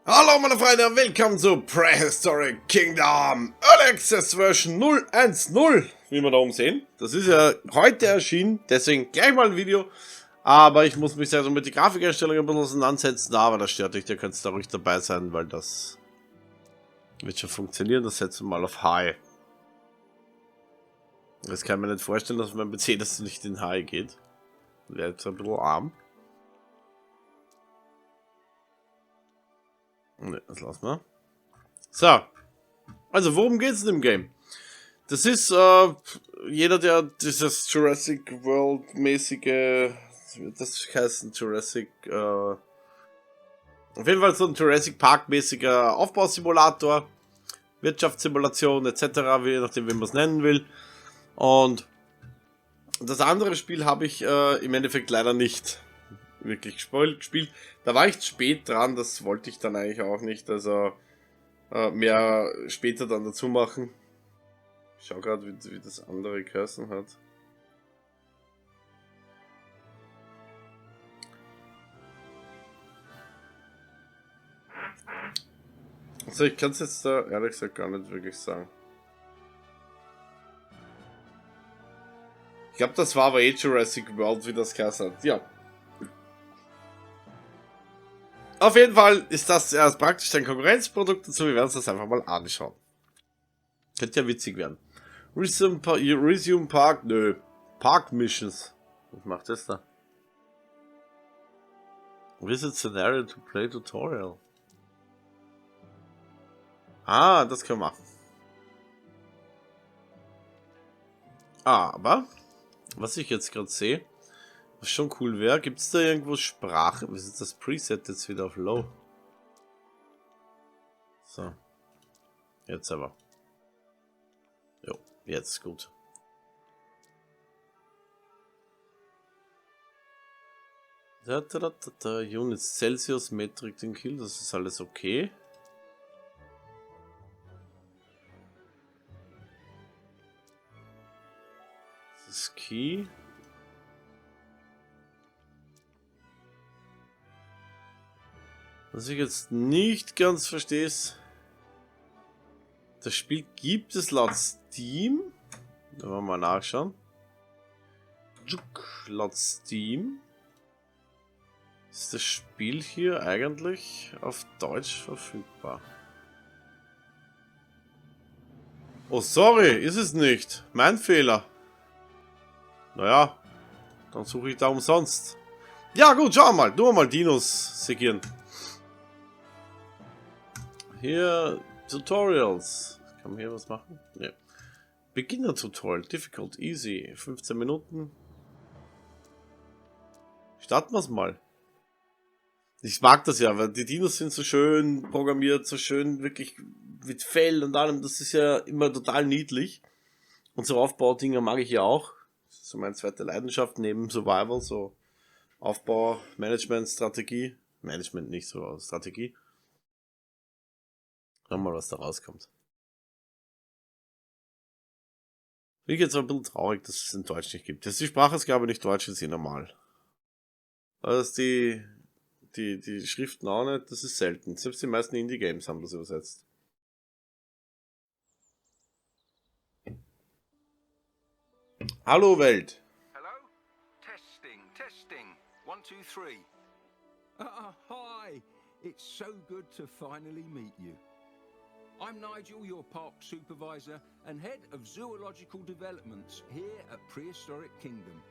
Hallo meine Freunde, willkommen zu Prehistoric Kingdom Early Access Version 0.10, wie wir da oben sehen. Das ist ja heute erschienen, deswegen gleich mal ein Video. Aber ich muss mich also mit der Grafikeinstellung ein bisschen auseinandersetzen, aber das stört euch, ihr könnt da ruhig dabei sein, weil das wird schon funktionieren. Das setzen wir mal auf High. Das kann ich mir nicht vorstellen, dass mein PC das nicht in High geht. Wäre jetzt ein bisschen arm. Ne, das lassen wir. So. Also, worum geht es in dem Game? Das ist, jeder, der dieses Jurassic World-mäßige, das heißt Jurassic, auf jeden Fall so ein Jurassic Park-mäßiger Aufbausimulator, Wirtschaftssimulation etc., je nachdem, wie man es nennen will. Und das andere Spiel habe ich im Endeffekt leider nicht wirklich gespielt. Da war ich spät dran, das wollte ich dann eigentlich auch nicht, also mehr später dann dazu machen. Ich schau gerade, wie das andere geheißen hat. Also ich kann es jetzt da ehrlich gesagt gar nicht wirklich sagen. Ich glaube, das war aber Jurassic World, wie das geheißen hat. Ja. Auf jeden Fall ist das erst praktisch ein Konkurrenzprodukt dazu. Wir werden uns das einfach mal anschauen. Könnte ja witzig werden. Resume Park, nö. Park Missions. Was macht das da? Visit Scenario to play Tutorial. Ah, das können wir machen. Aber, was ich jetzt gerade sehe, was schon cool wäre, gibt es da irgendwo Sprache? Wie ist das Preset jetzt wieder auf Low? So. Jetzt aber. Jo, jetzt gut. Units Celsius, Metric, den Kill, das ist alles okay. Das ist Key. Was ich jetzt nicht ganz verstehe ist, das Spiel gibt es laut Steam. Da wollen wir mal nachschauen. Laut Steam ist das Spiel hier eigentlich auf Deutsch verfügbar. Oh, sorry, ist es nicht. Mein Fehler. Naja, dann suche ich da umsonst. Ja gut, schau mal. Nur mal Dinos segieren. Hier, Tutorials. Kann man hier was machen? Ja. Beginner Tutorial, Difficult, Easy. 15 Minuten. Starten wir es mal. Ich mag das ja, weil die Dinos sind so schön programmiert, so schön wirklich mit Fell und allem. Das ist ja immer total niedlich. Und so Aufbaudinger mag ich ja auch. Das ist so meine zweite Leidenschaft neben Survival, so Aufbau, Management, Strategie. Management nicht so, aber Strategie. Schauen wir mal, was da rauskommt. Bin ich jetzt aber ein bisschen traurig, dass es in Deutsch nicht gibt. Dass die Sprachausgabe nicht Deutsch ist, normal. Also die Schriften auch nicht, das ist selten. Selbst die meisten Indie-Games haben das übersetzt. Hallo Welt. Hello? Testing. 1, 2, 3. Hi. It's so good to finally meet you. I'm Nigel, your park supervisor and head of zoological developments here at Prehistoric Kingdom.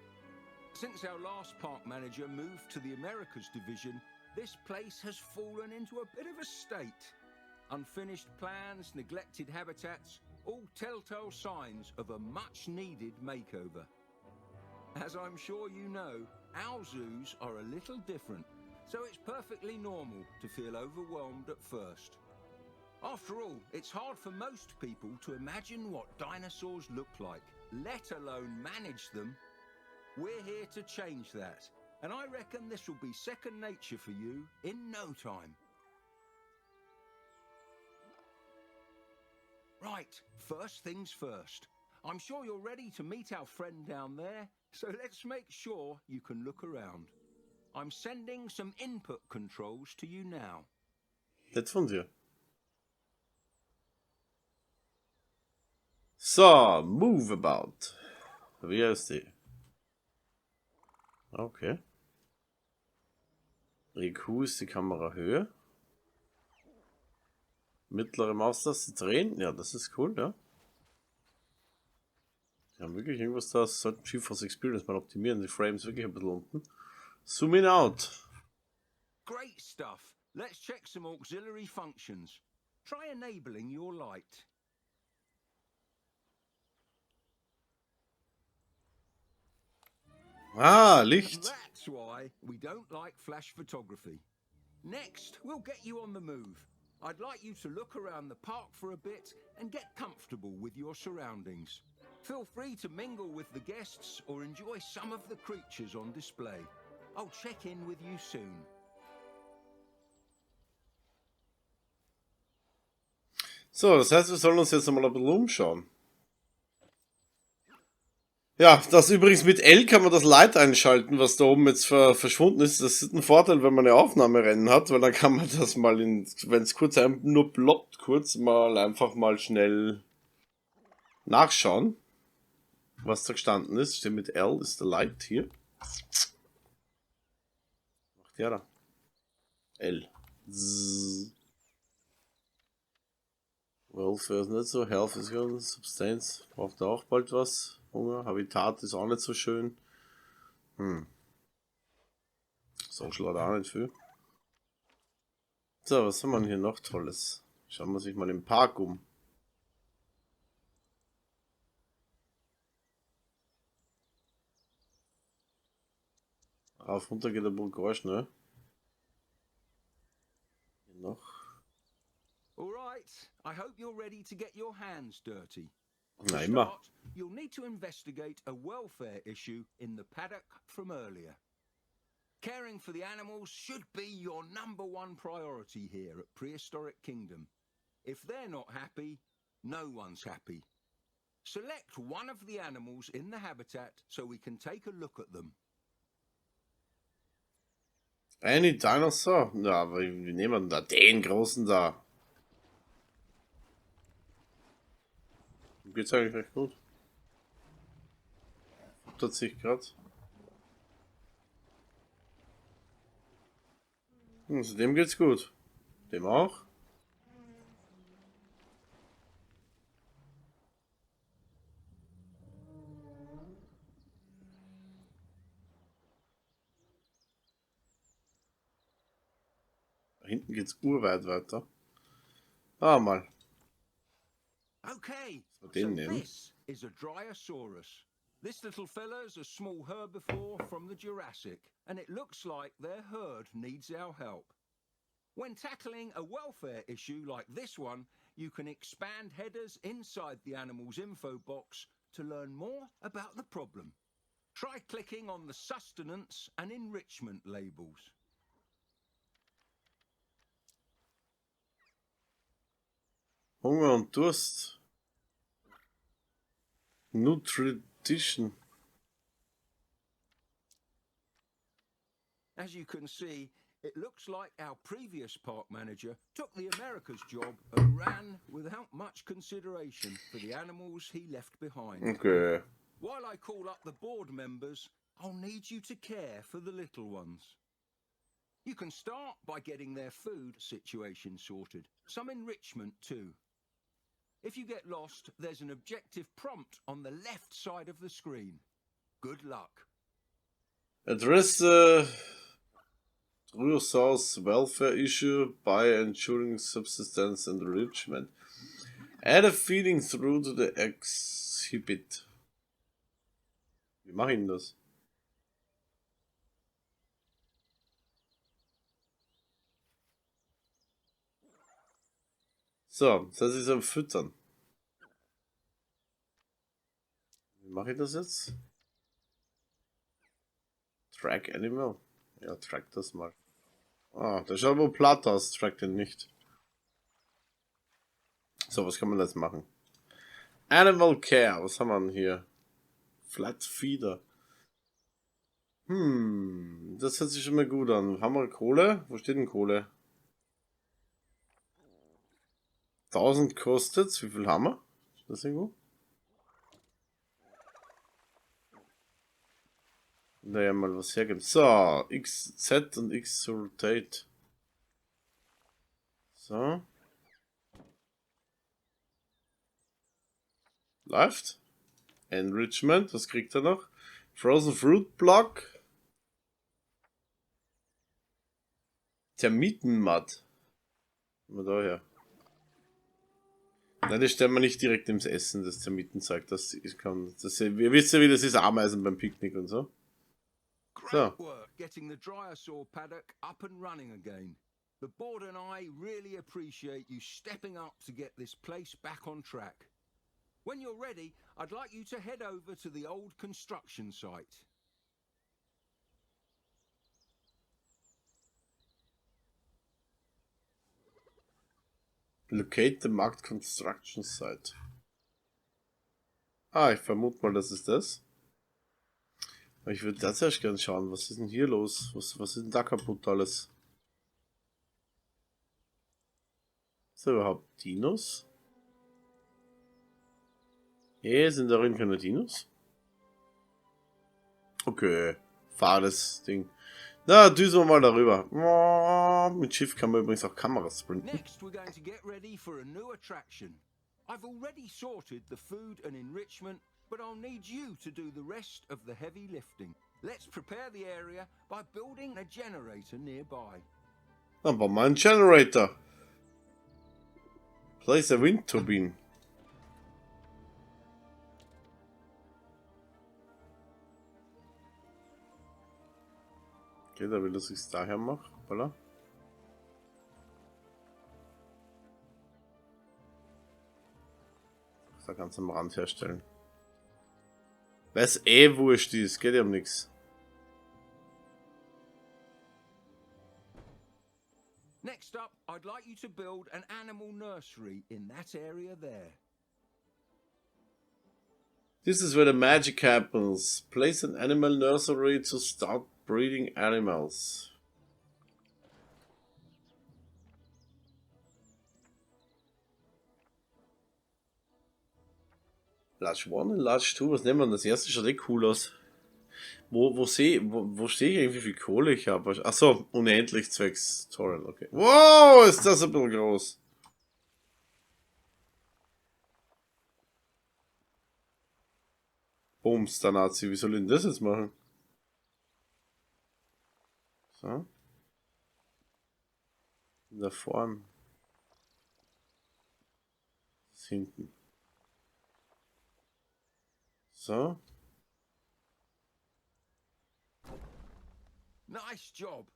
Since our last park manager moved to the Americas division, this place has fallen into a bit of a state. Unfinished plans, neglected habitats, all telltale signs of a much-needed makeover. As I'm sure you know, our zoos are a little different, so it's perfectly normal to feel overwhelmed at first. After all, it's hard for most people to imagine what dinosaurs look like, let alone manage them. We're here to change that, and I reckon this will be second nature for you in no time. Right, first things first. I'm sure you're ready to meet our friend down there, so let's make sure you can look around. I'm sending some input controls to you now. Nett von dir. So, Move About. Wie heißt die? Okay. EQ ist die Kamerahöhe. Mittlere Maustaste drehen. Ja, das ist cool, ja. Die haben wirklich irgendwas da. Sollten GeForce Experience mal optimieren. Die Frames wirklich ein bisschen unten. Zoom in out. Great stuff. Let's check some auxiliary functions. Try enabling your light. Ah, Licht. That's why we don't like flash photography. Next, we'll get you on the move. I'd like you to look around the park for a bit and get comfortable with your surroundings. Feel free to mingle with the guests or enjoy some of the creatures on display. I'll check in with you soon. So, das heißt, wir sollen uns jetzt mal ein bisschen umschauen. Ja, das übrigens mit L kann man das Light einschalten, was da oben jetzt verschwunden ist. Das ist ein Vorteil, wenn man eine Aufnahmerennen hat, weil dann kann man das mal wenn es kurz nur ploppt, kurz mal einfach mal schnell nachschauen, was da gestanden ist. Steht mit L ist der Light hier. Macht ja da. L. Zzz. Welfare ist nicht so, Health ist gut, Substance braucht auch bald was. Hunger, Habitat ist auch nicht so schön. Social hat auch nicht viel. So, was haben wir hier noch Tolles? Schauen wir sich mal im Park um. Auf runter geht der Burg schnell. Hier noch. Alright, I hope you're ready to get your hands dirty. Na, To immer. start, you'll need to investigate a welfare issue in the paddock from earlier. Caring for the animals should be your #1 priority here at Prehistoric Kingdom. If they're not happy, no one's happy. Select one of the animals in the habitat so we can take a look at them. Any Dinosaur? Ja, aber wie nehmen wir denn da? Den großen da. Geht's eigentlich recht gut. Futtert sich gerade. Also dem geht's gut. Dem auch. Da hinten geht's urweit weiter. Ah, mal. Okay, So so den nehmen. this is a Dryosaurus. This little fella's a small herbivore from the Jurassic, and it looks like their herd needs our help. When tackling a welfare issue like this one, you can expand headers inside the animal's info box to learn more about the problem. Try clicking on the sustenance and enrichment labels. Hunger und Durst. Nutrition. As you can see, it looks like our previous park manager took the America's job and ran without much consideration for the animals he left behind. Okay. While I call up the board members, I'll need you to care for the little ones. You can start by getting their food situation sorted, some enrichment too. If you get lost, there's an objective prompt on the left side of the screen. Good luck. Address the Dryosaurus welfare issue by ensuring subsistence and enrichment. Add a feeding through to the exhibit. Wie mache ich denn das? So, das heißt, ich soll füttern. Wie mache ich das jetzt? Track Animal. Ja, track das mal. Ah, der schaut wohl platt aus, track den nicht. So, was kann man jetzt machen? Animal Care, was haben wir denn hier? Flat Feeder. Das hört sich schon mal gut an. Haben wir Kohle? Wo steht denn Kohle? 1000 kostet. Wie viel haben wir? Ist das irgendwo? Naja, mal was hergeben. So, X, Z und X zu rotate. So. Läuft. Enrichment, was kriegt er noch? Frozen Fruit Block. Termitenmatt. Mal da her. Nein, das stellen wir nicht direkt ins Essen, das Termitenzeug. Das kann. Das, ihr wisst ja, wie das ist, Ameisen beim Picknick und so. Great work getting the Drysaur paddock up and running again. The board and I really appreciate you stepping up to get this place back on track. When you're ready, I'd like you to head over to the old construction site. Locate the marked construction site. Ah, ich vermute mal, das ist das. Aber ich würde das erst gerne schauen. Was ist denn hier los? Was ist denn da kaputt alles? Ist da überhaupt Dinos? Sind darin keine Dinos? Okay, fahr das Ding. Na, düsen wir mal darüber. Mit Schiff kann man übrigens auch Kameras sprinten. Next, we're going to get ready for a new attraction. I've already sorted the food and enrichment, but I'll need you to do the rest of the heavy lifting. Let's prepare the area by building a generator nearby. Dann bauen wir einen Generator. Place a wind turbine. Okay, da will, dass ich es daher mache. Voilà. Da ganz am Rand herstellen. Weil es wurscht ist, geht ja um nichts. Next up, I'd like you to build an animal nursery in that area there. This is where the magic happens. Place an animal nursery to start breeding animals. Large 1 und Large 2, was nehmen wir? Das erste schaut cool aus. Wo stehe ich eigentlich, wie viel Kohle ich habe? Achso, unendlich zwecks Torrent, okay. Wow, ist das ein bisschen groß. Bums, der Nazi, wie soll ich denn das jetzt machen? So. In der Form. Das hinten. So. Nice job.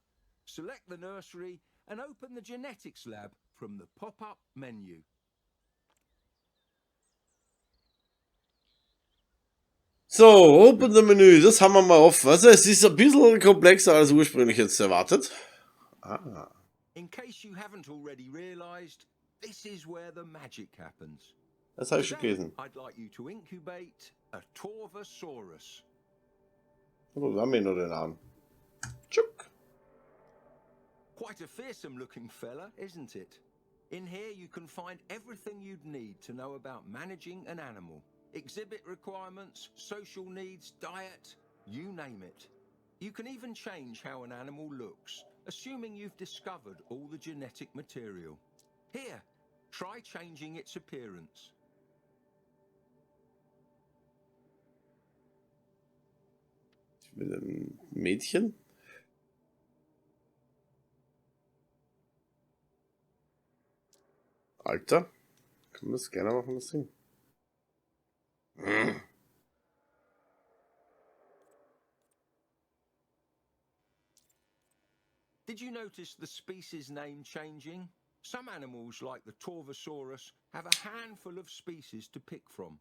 Select the nursery and open the genetics lab from the pop-up menu. So, Open the Menü, das haben wir mal offen. Also es ist ein bisschen komplexer als ursprünglich jetzt erwartet. Ah. In case you haven't already realized, this is where the magic happens. Das habe ich schon gelesen. I'd like you to incubate a Torvosaurus. Oh, wir haben hier noch den Namen. Tschuk. Quite a fearsome looking fella, isn't it? In here you can find everything you'd need to know about managing an animal. Exhibit requirements, social needs, diet, you name it. You can even change how an animal looks, assuming you've discovered all the genetic material. Here, try changing its appearance. Ich will ein Mädchen. Alter. Können wir das gerne machen, das Ding. Did you notice the species name changing? Some animals, like the Torvosaurus, have a handful of species to pick from,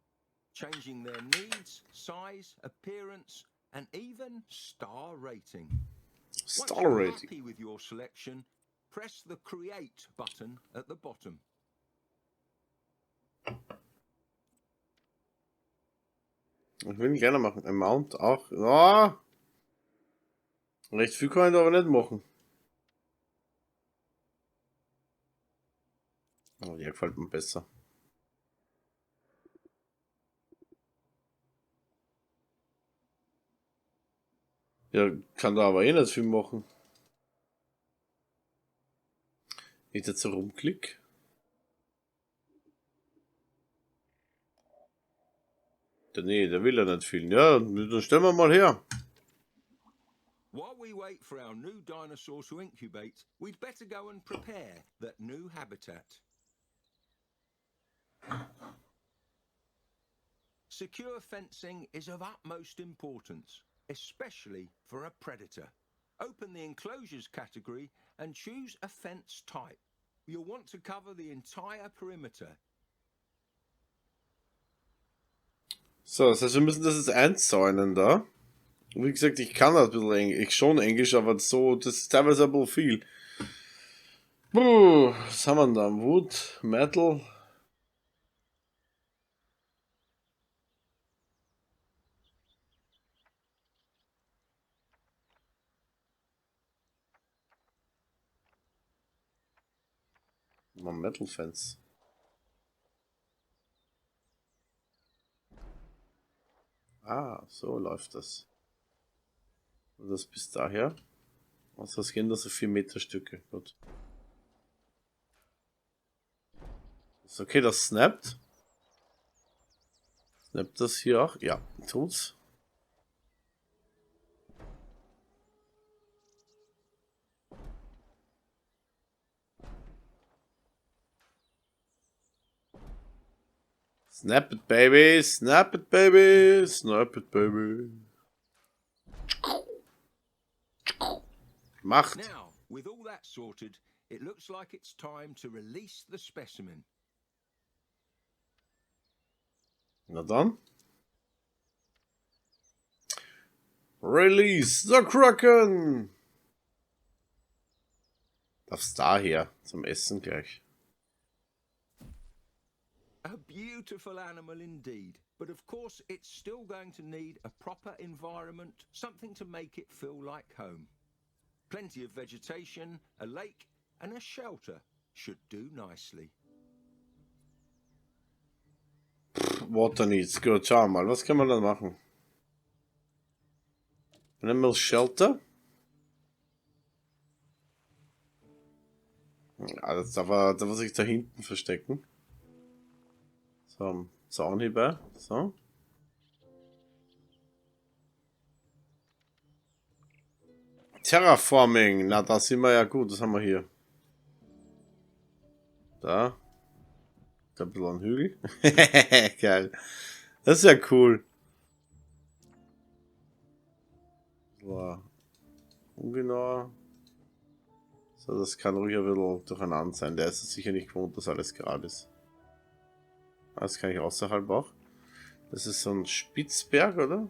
changing their needs, size, appearance, and even star rating. Star Once you're rating. happy with your selection, press the Create button at the bottom. Ich will ihn gerne machen. Amount auch. Ja. Recht viel kann ich aber nicht machen. Oh, der gefällt mir besser. Ja, kann da aber eh nicht viel machen. Wenn ich jetzt so rumklick. Nee, der will ja nicht viel. Ja, dann stellen wir mal her. While we wait for our new dinosaur to incubate, we'd better go and prepare that new habitat. Secure fencing is of utmost importance, especially for a predator. Open the enclosures category and choose a fence type. You'll want to cover the entire perimeter. So, das heißt, wir müssen das jetzt einzäunen da. Wie gesagt, ich kann das ein bisschen Englisch, schon Englisch, aber so, das ist teilweise ein bisschen viel. Puh, was haben wir denn da? Wood, Metal. Mal Metal Fence. Ah, so läuft das. Und das bis daher. Also es gehen da so 4 Meter Stücke. Gut. Ist okay, das snappt. Snappt das hier auch? Ja, tut's. Snap it, baby! Snap it, baby! Snap it, baby! Macht! Now, with all that sorted, it looks like it's time to release the specimen. Na dann. Release the Kraken! Darfst daher zum Essen gleich. A beautiful animal indeed, but of course it's still going to need a proper environment, something to make it feel like home. Plenty of vegetation, a lake and a shelter should do nicely. Water needs. Gut, schauen wir mal. Was kann man dann machen? Animal Shelter. Ja, das darf er sich da hinten verstecken. So, Zaun hierbei. So. Terraforming. Na, da sind wir ja gut. Das haben wir hier. Da. Da ein bisschen ein Hügel. Geil. Das ist ja cool. So. Ungenau. So, das kann ruhig ein bisschen durcheinander sein. Der ist es sicher nicht gewohnt, dass alles gerade ist. Das kann ich außerhalb auch. Das ist so ein Spitzberg, oder?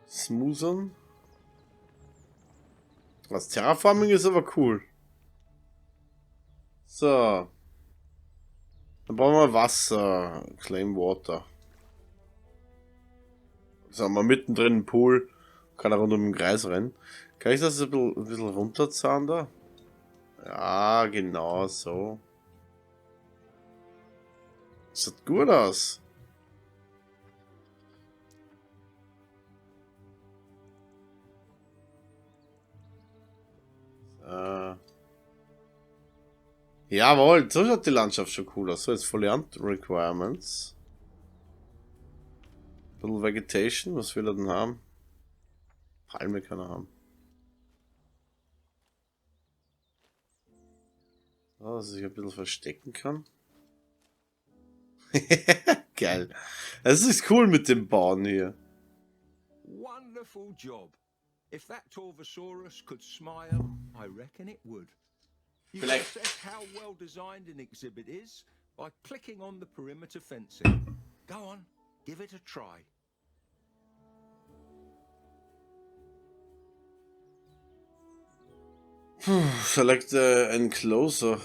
Smoothern. Das Terraforming ist aber cool. So. Dann brauchen wir Wasser. Claim Water. So, haben wir mittendrin einen Pool. Kann er rund um den Kreis rennen. Kann ich das ein bisschen runterzahlen da? Ja, genau so. Sieht gut aus. Jawohl, so schaut die Landschaft schon cool aus. So, jetzt Foliant Requirements. Little Vegetation, was will er denn haben? Palme kann er haben. So, dass er sich ein bisschen verstecken kann. Geil. Es ist cool mit dem Bauen hier. Wonderful job. If that Torvosaurus could smile, I reckon it would. You can assess how well designed an exhibit is by clicking on the perimeter fencing. Go on, give it a try. Select the enclosure.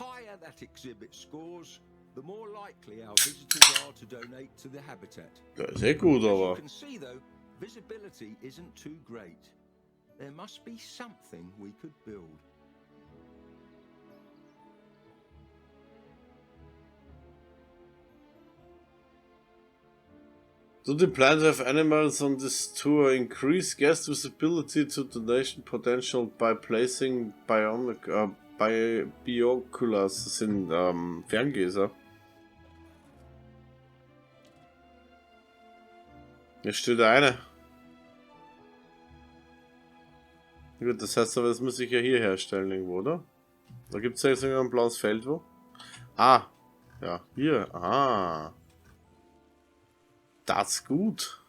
higher that exhibit scores, the more likely our visitors are to donate to the habitat. Ja, ist eh gut, As you aber... can see though, visibility isn't too great. There must be something we could build. Do the plans have animals on this tour increase guest visibility to donation potential by placing binoculars? Das sind Ferngläser. Hier steht eine. Gut, das heißt aber, das muss ich ja hier herstellen irgendwo, oder? Da gibt es ja sogar ein blaues Feld, wo? Ah, ja, hier, ah. Das ist gut.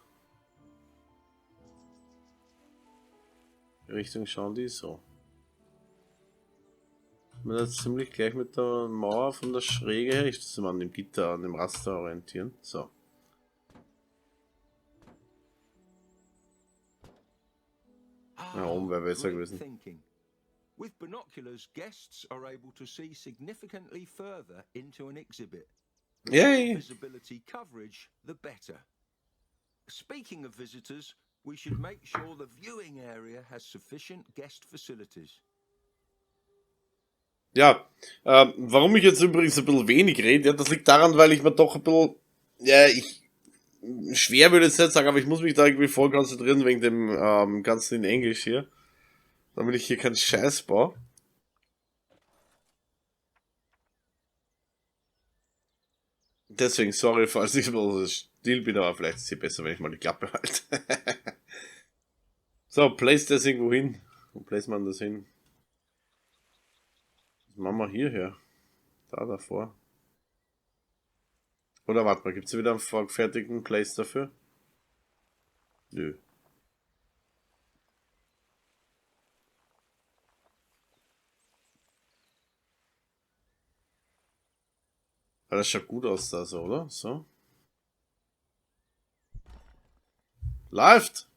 Die Richtung schauen die so. Ich bin jetzt ziemlich gleich mit der Mauer von der Schräge her. Ich muss mal an dem Gitter, an dem Raster orientieren. So. Ja, oben wäre besser gewesen. With binoculars, guests are able to see significantly further into an exhibit. The Yay! more visibility coverage, the better. Speaking of visitors, we should make sure the viewing area has sufficient guest facilities. Ja, warum ich jetzt übrigens ein bisschen wenig rede, ja, das liegt daran, weil ich mir doch ein bisschen, ja, schwer würde ich jetzt nicht sagen, aber ich muss mich da irgendwie voll konzentrieren wegen dem Ganzen in Englisch hier, damit ich hier keinen Scheiß baue. Deswegen, sorry, falls ich so still bin, aber vielleicht ist es hier besser, wenn ich mal die Klappe halte. So, place das irgendwo hin. Wo place man das hin? Was machen wir hierher? Da davor. Oder warte mal, gibt es wieder einen vorgefertigten Place dafür? Nö. Aber das schaut gut aus da so, oder? So. Läuft!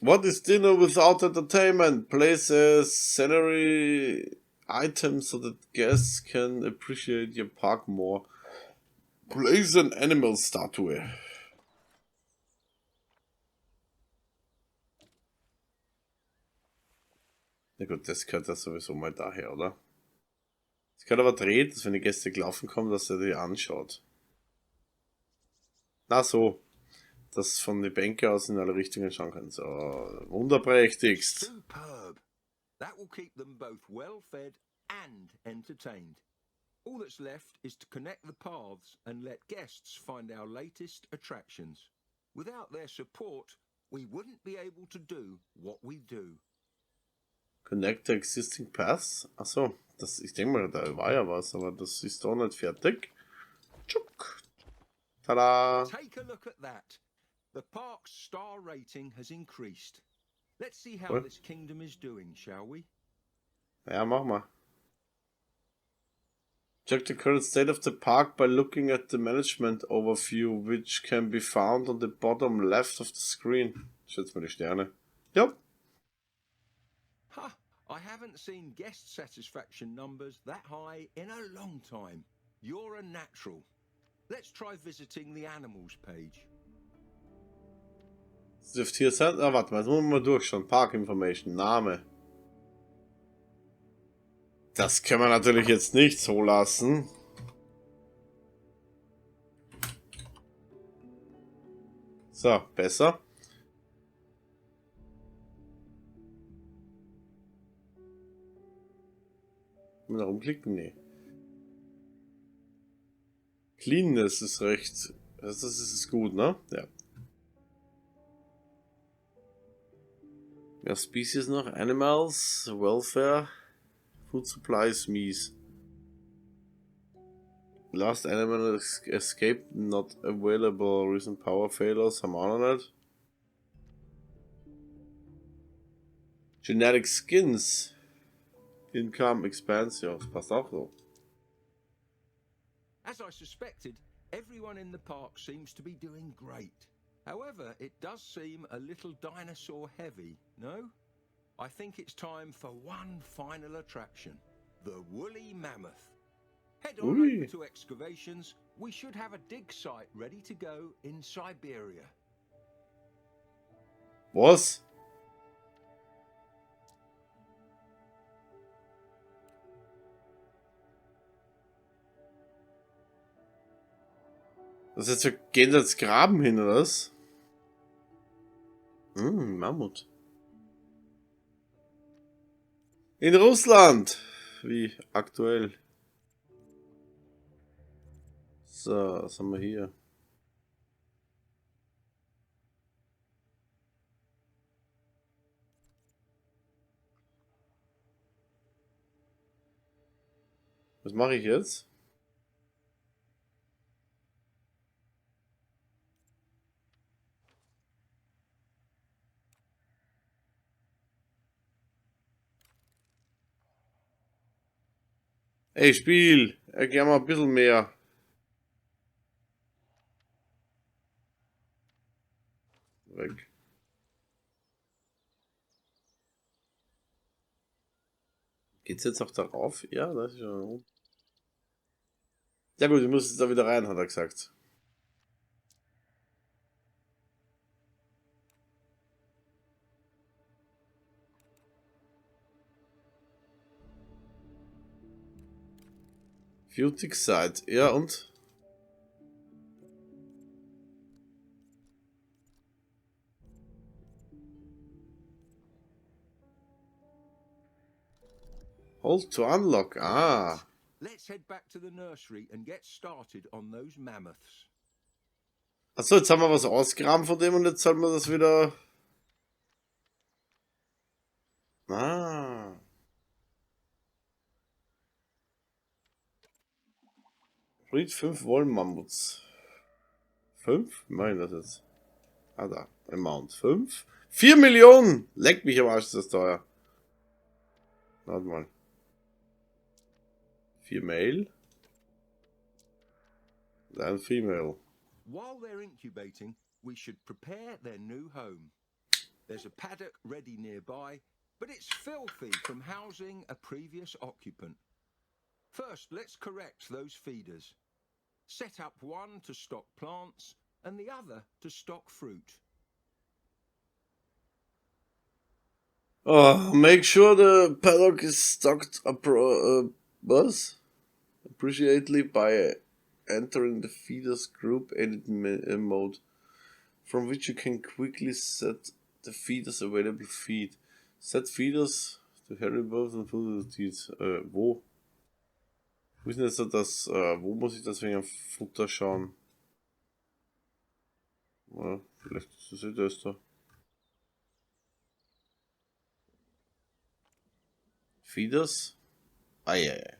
What is dinner without entertainment? Place a scenery item so that guests can appreciate your park more. Place an animal statue. Na gut, das gehört ja sowieso mal daher, oder? Es kann aber drehen, dass wenn die Gäste gelaufen kommen, dass er die anschaut. Na so. Dass von den Bänken aus in alle Richtungen schauen kann. So, wunderprächtigst. Superb. That will keep them both well fed and entertained. All that's left is to connect the paths and let guests find our latest attractions. Without their support, we wouldn't be able to do what we do. Connect the existing paths. Achso, ich denke mal, da war ja was, aber das ist doch nicht fertig. Tschuk. Tada! Take a look at that. The park's star rating has increased. Let's see how Cool. this kingdom is doing, shall we? Ja, mach mal. Check the current state of the park by looking at the management overview, which can be found on the bottom left of the screen. Schätze mal die Sterne. Ja. Ha! I haven't seen guest satisfaction numbers that high in a long time. You're a natural. Let's try visiting the animals page. Das dürfte hier sein. Ah, warte mal, jetzt muss man mal durchschauen. Park Information, Name. Das können wir natürlich jetzt nicht so lassen. So, besser. Mal da rumklicken? Nee. Cleanness ist recht. Das ist gut, ne? Ja. Ja, Species noch. Animals, Welfare, Food Supply ist mies. Last Animal Escape not available. Recent Power Failures haben wir auch noch nicht. Genetic Skins. Income Expanse, ja, das passt auch so. As I suspected, everyone in the park seems to be doing great. However, it does seem a little dinosaur heavy, no? I think it's time for one final attraction, the woolly mammoth. Head on Ui. over to excavations. We should have a dig site ready to go in Siberia. Was? Das ist jetzt, geht jetzt Graben hin, oder was? Mammut. In Russland. Wie aktuell. So, was haben wir hier? Was mache ich jetzt? Ey, Spiel! Erklär mal ein bisschen mehr. Weg. Geht's jetzt auch darauf? Ja, das ist ja. Ja gut, ich muss jetzt da wieder rein, hat er gesagt. Futic Side. Ja und? Hold to unlock. Ah. Let's head back to the nursery and get started on those mammoths. Achso, jetzt haben wir was ausgegraben von dem und jetzt soll man das wieder. Ah. Fried 5 Wollmammuts. 5? Wie mache ich das jetzt? Ah, da. Amount 5. 4 Millionen! Leck mich am Arsch, ist das teuer. Warte mal. 4 Male. Dann Female. While they're incubating, we should prepare their new home. There's a paddock ready nearby, but it's filthy from housing a previous occupant. First, let's correct those feeders. Set up one to stock plants and the other to stock fruit. Oh, make sure the paddock is stocked appreciately by entering the feeders group edit mode, from which you can quickly set the feeders available feed. Set feeders to Haribo's and food teeth. Wo? Wo ist denn jetzt das, wo muss ich das wegen Futter schauen? Ja, vielleicht ist das das da. Feeders? Ah, ja, ja.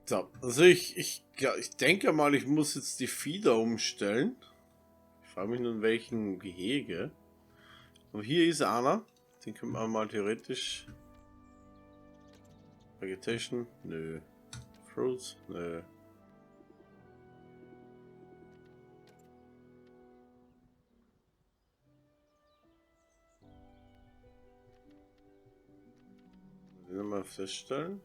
So, also ich denke mal, ich muss jetzt die Feeder umstellen. Ich frage mich nur in welchem Gehege. Aber hier ist einer. Den können wir mal theoretisch. Vegetation? Nö. Fruits? Nö. Den mal feststellen.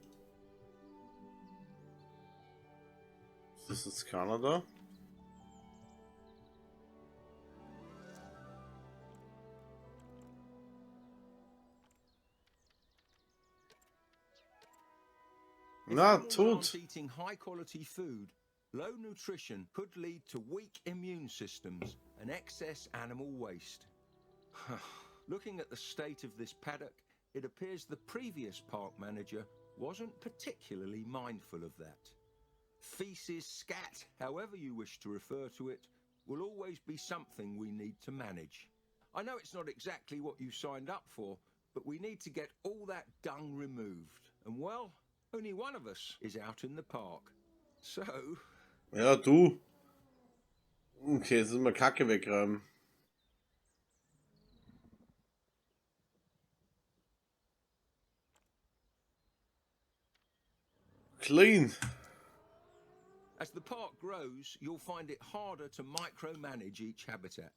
Das ist jetzt Kanada. Na, tot. Eating high quality food, low nutrition could lead to weak immune systems and excess animal waste. Looking at the state of this paddock, it appears the previous park manager wasn't particularly mindful of that. Feces, scat, however you wish to refer to it, will always be something we need to manage. I know it's not exactly what you signed up for, but we need to get all that dung removed. And well, only one of us is out in the park. So... Ja, du. Okay, jetzt müssen wir Kacke wegräumen. Clean. As the park grows, you'll find it harder to micromanage each habitat.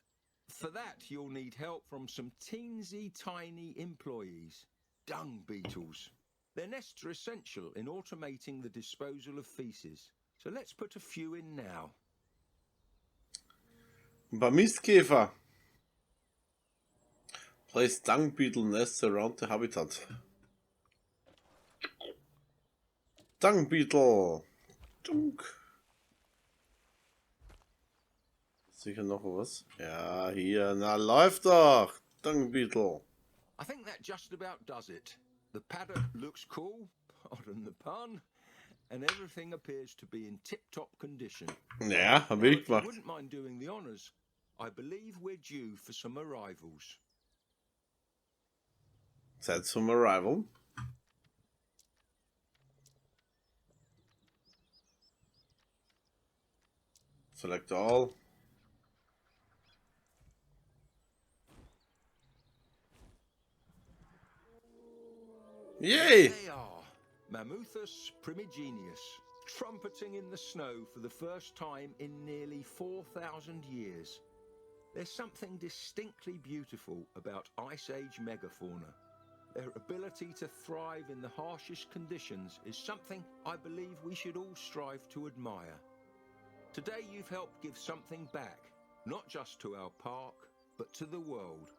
For that, you'll need help from some teensy tiny employees, dung beetles. Their nests are essential in automating the disposal of feces. So let's put a few in now. Ein paar Mistkäfer. Place dung beetle nests around the habitat. Dung beetle. Dunk. Sicher noch was? Ja, hier. Na, läuft doch. Dung beetle. I think that just about does it. The paddock looks cool, pardon the pun, and everything appears to be in tip-top condition. Ja, hab Now, ich if you gemacht. wouldn't mind doing the honours, I believe we're due for some arrivals. Zeit zum Arrival. Select all. Yay! There they are, Mammuthus primigenius, trumpeting in the snow for the first time in nearly 4,000 years. There's something distinctly beautiful about Ice Age megafauna. Their ability to thrive in the harshest conditions is something I believe we should all strive to admire. Today you've helped give something back, not just to our park, but to the world.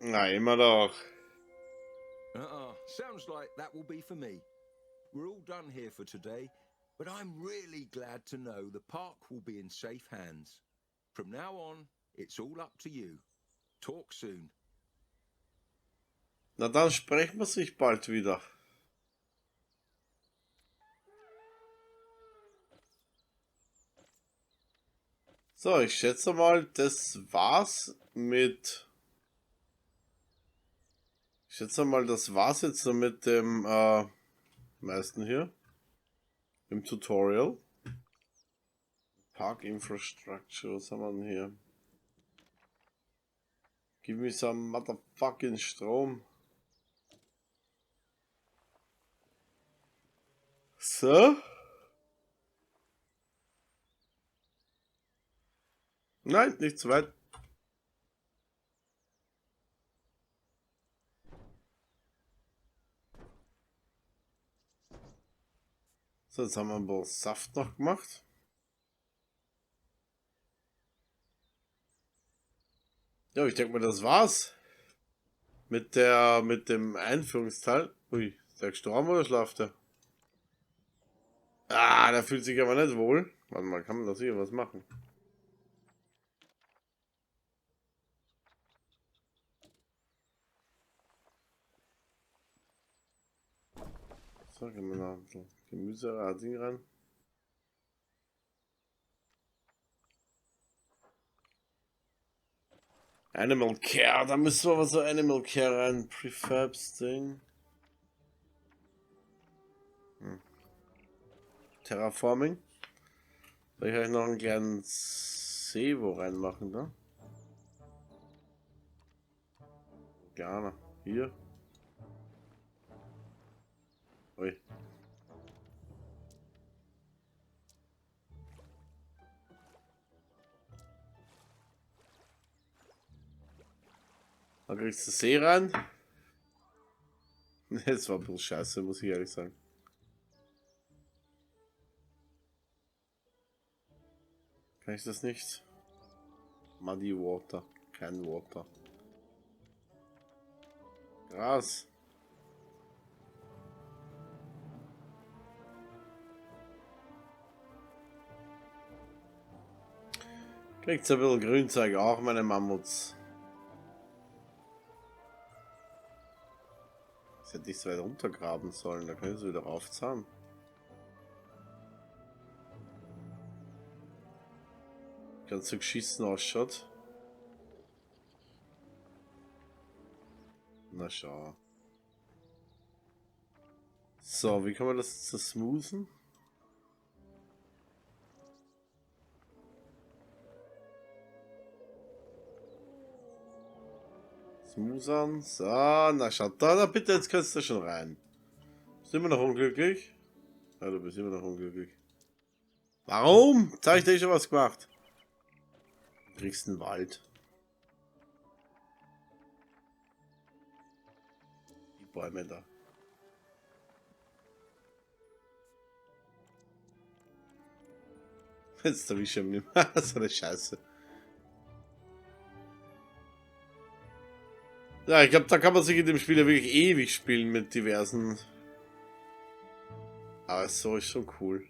Na, immer doch. Sounds like that will be for me. We're all done here for today, but I'm really glad to know the park will be in safe hands. From now on, it's all up to you. Talk soon. Na dann sprechen wir sich bald wieder. So, ich schätze mal, das war's mit... Ich schätze mal, das war's jetzt so mit dem meisten hier. Im Tutorial. Park Infrastructure, was haben wir denn hier? Give me some motherfucking Strom. So. Nein, nicht zu weit. So, jetzt haben wir ein bisschen Saft noch gemacht. Ja, ich denke mal, das war's. Mit dem Einführungsteil. Ui, ist der gestorben oder schlaft der? Ah, der fühlt sich aber nicht wohl. Warte mal, kann man da sicher was machen? So, gehen wir noch ein bisschen Gemüse-Ding rein. Animal Care, da müssen wir aber so Animal Care rein. Prefabs Ding. Terraforming. Soll ich euch noch einen kleinen Sevo reinmachen da? Gerne. Hier. Ui. Da kriegst du See rein. Das war ein bisschen scheiße, muss ich ehrlich sagen. Kann ich das nicht? Muddy Water. Kein Water. Gras. Kriegt's ein bisschen Grünzeug, auch meine Mammuts. Ich hätte nicht so weit runtergraben sollen, da können sie wieder raufzahlen. Ganz so geschissen ausschaut. Na schau. So, wie kann man das zersmoothen? Smoothern. So, na schaut da, bitte, jetzt kannst du schon rein. Bist du immer noch unglücklich? Ja, du bist immer noch unglücklich. Warum? Jetzt habe ich dir schon was gemacht. Du kriegst einen Wald. Die Bäume da. Jetzt habe ich schon mit so eine Scheiße. Ja, ich glaube, da kann man sich in dem Spiel ja wirklich ewig spielen mit diversen. Aber so ist schon cool.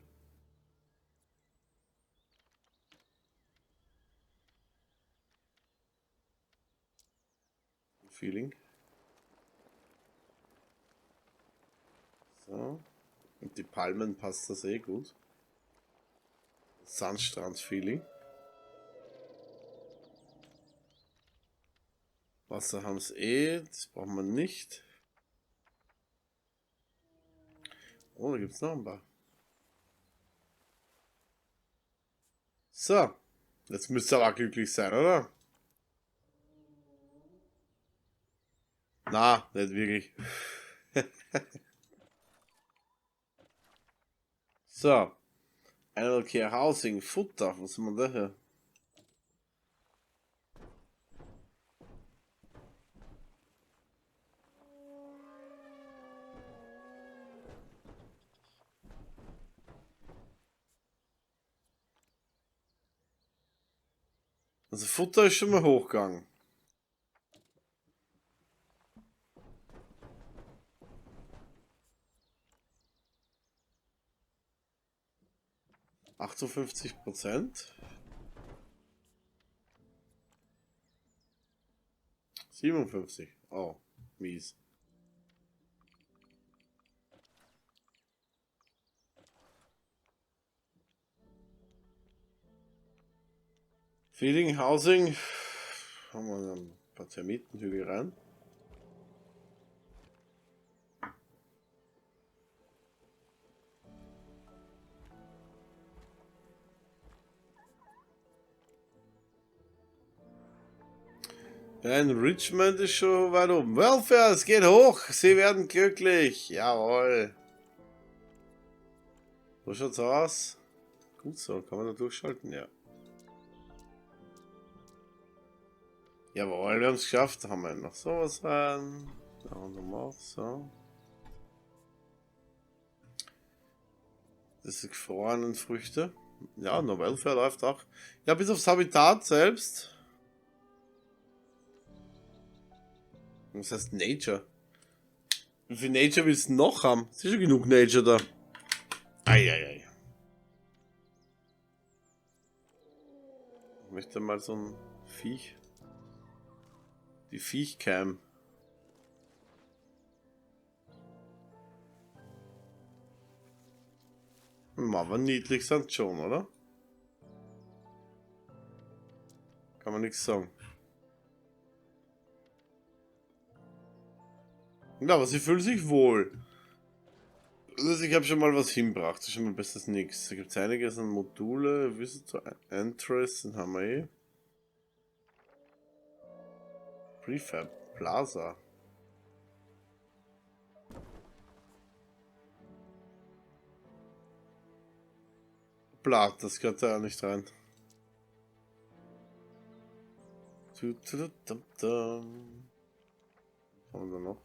Feeling. So. Und die Palmen passt das eh gut. Sandstrand-Feeling. Wasser haben es eh, das brauchen wir nicht. Oh, da gibt es noch ein paar. So, jetzt müsst ihr aber glücklich sein, oder? Na, nicht wirklich. So, Animal Care Housing, Futter, was haben wir da hier? Also Futter ist schon mal hochgegangen. %. 57. Oh, mies. Feeding, Housing. Haben wir ein paar Termitenhügel rein. Enrichment ist schon weit oben. Welfare, es geht hoch. Sie werden glücklich. Jawohl. So schaut's aus. Gut so, kann man da durchschalten? Ja. Jawohl, wir haben es geschafft. Da haben wir noch sowas rein. Da haben wir auch so. Das sind gefrorenen Früchte. Ja, no Welfare läuft auch. Ja, bis aufs Habitat selbst. Was heißt Nature? Wie viel Nature willst du noch haben? Es ist schon genug Nature da. Eieiei. Ich möchte mal so ein Viech. Die Viechcam. Aber niedlich sind schon, oder? Kann man nichts sagen. Ja, aber sie fühlen sich wohl. Also ich habe schon mal was hinbracht. Das ist schon mal besser als nichts. Da gibt es einiges an Module. Visitor Entrance, den haben wir eh. Prefab Plaza. Blatt, das gehört da auch nicht rein. Was haben wir da noch?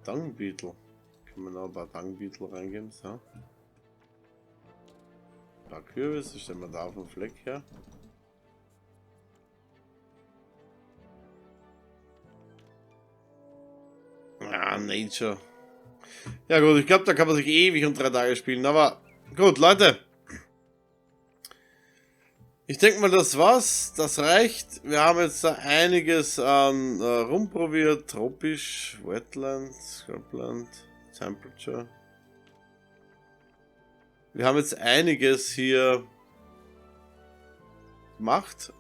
Dung Beetle. Können wir noch ein paar Dung Beetle reingeben, so. Ein paar Kürbisse stellen wir da auf den Fleck her. Ah, Nature. Ja gut, ich glaube, da kann man sich ewig und 3 Tage spielen, aber gut, Leute. Ich denke mal, das war's. Das reicht. Wir haben jetzt da einiges an rumprobiert. Tropisch, Wetland, Scrubland, Temperature. Wir haben jetzt einiges hier gemacht.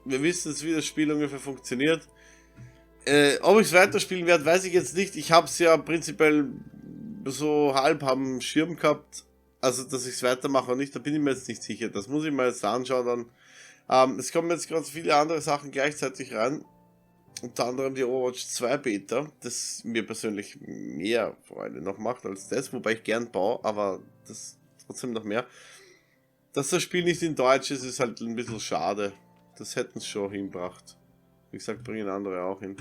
Wir wissen jetzt, wie das Spiel ungefähr funktioniert. Ob ich es weiterspielen werde, weiß ich jetzt nicht. Ich habe es ja prinzipiell so halb am Schirm gehabt. Also, dass ich es weitermache oder nicht, da bin ich mir jetzt nicht sicher. Das muss ich mir jetzt anschauen dann. Es kommen jetzt gerade viele andere Sachen gleichzeitig rein. Unter anderem die Overwatch 2 Beta, das mir persönlich mehr Freude noch macht als das, wobei ich gern baue, aber das trotzdem noch mehr. dass das Spiel nicht in Deutsch ist, ist halt ein bisschen schade. Das hätten es schon hingebracht. Wie gesagt, bringen andere auch hin.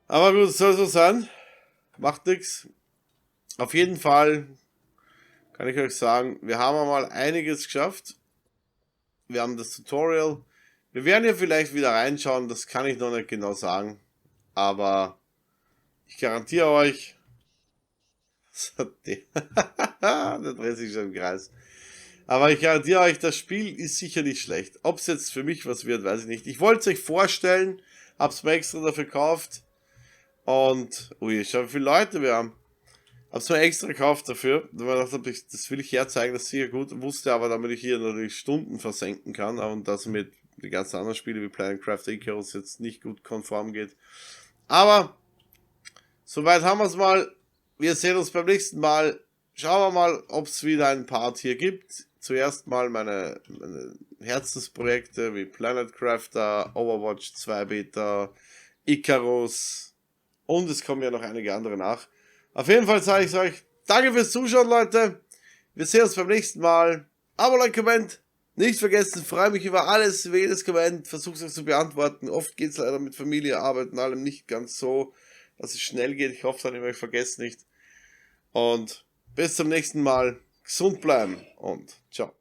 Aber gut, soll so sein. Macht nichts. Auf jeden Fall kann ich euch sagen, wir haben einmal einiges geschafft. Wir haben das Tutorial. Wir werden hier vielleicht wieder reinschauen, das kann ich noch nicht genau sagen. Aber ich garantiere euch, der dreht sich schon im Kreis. Aber ich garantiere euch, das Spiel ist sicher nicht schlecht. Ob es jetzt für mich was wird, weiß ich nicht. Ich wollte es euch vorstellen, hab's mir extra dafür gekauft. Und, ui, schau, wie viele Leute wir haben. Hab's mir extra gekauft dafür, weil ich dachte, das will ich herzeigen, das ist sicher gut. Wusste aber, damit ich hier natürlich Stunden versenken kann und das mit den ganzen anderen Spielen wie Planet Craft Icarus jetzt nicht gut konform geht. Aber, soweit haben wir es mal. Wir sehen uns beim nächsten Mal. Schauen wir mal, ob es wieder einen Part hier gibt. Zuerst mal meine Herzensprojekte wie Planet Crafter, Overwatch 2 Beta, Icarus und es kommen ja noch einige andere nach. Auf jeden Fall sage ich euch, danke fürs Zuschauen, Leute. Wir sehen uns beim nächsten Mal. Abo, Like, Comment. Nicht vergessen, freue mich über alles, über jedes Comment. Versuche es zu beantworten. Oft geht es leider mit Familie, Arbeit und allem nicht ganz so, dass es schnell geht. Ich hoffe dann immer, ich vergesse nicht. Und bis zum nächsten Mal. Gesund bleiben und ciao.